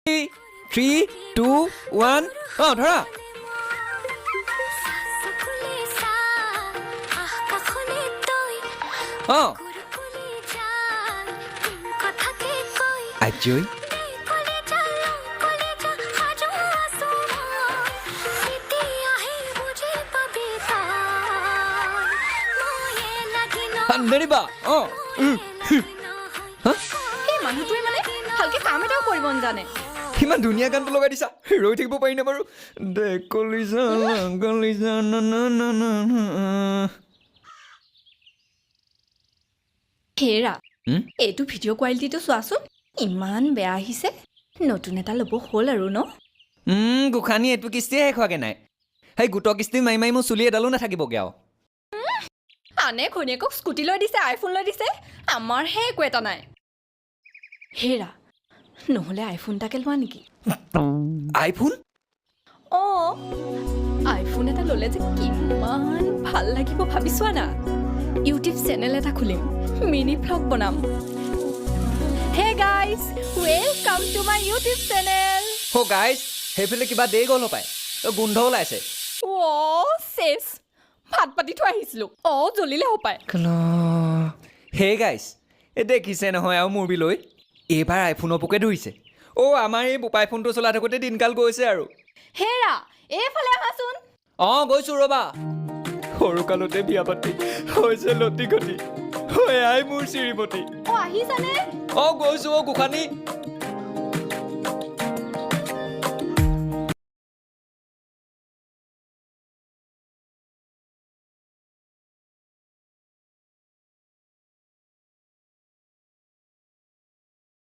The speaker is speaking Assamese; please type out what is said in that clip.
3, 2, 1 ধৰা আজৈ নেৰিবা এই মানুহটোৱে মানে ভালকে কাম এটাও কৰিব নাজানে ইমান ধুনীয়া গানটো লগাই দিছা ৰৈ থাকিব পাৰি নে বাৰু হেৰা এইটো ভিডিঅ' কোৱালিটিটো চোৱাচোন ইমান বেয়া আহিছে নতুন এটা ল'ব হ'ল আৰু ন গোসানী এইটো কিস্তিয়ে শেষ হোৱাগে নাই সেই গোটৰ কিস্তি মাৰি মাৰি মোৰ চুলি এডালো নাথাকিবগে আৰু আনে ঘৈণীয়েকক স্কুটি লৈ দিছে আইফোন লৈ দিছে আমাৰহে একো এটা নাই হেৰা নহ'লে আইফোন এটাকে লোৱা নেকি আইফোন অঁ আইফোন এটা ল'লে যে কিমান ভাল লাগিব ভাবি চোৱা না ইউটিউব চেনেল এটা খুলিম মিনি ভ্লগ বনাম hey guys welcome to my YouTube channel guys সেইফালে কিবা দেৰি গ'ল পায় গোন্ধ ওলাইছে চেছ ভাত পাতি থৈ আহিছিলোঁ জ্বলিলে হপায় হে গাইজ এই দেখিছে নহয় আৰু মোৰ বিলৈ এইবাৰ আইফোনৰ পোকে ধৰিছে আমাৰ এই বোপাই ফোনটো চলাই থাকোঁতে দিনকাল গৈছে আৰু হেৰা এইফালে আহাচোন গৈছোঁ ৰ'বা সৰুকালতে বিয়া পাতি হৈছে লতি ঘটি আই মোৰ শ্ৰীমতী আহিছানে গৈছোঁ গোসানী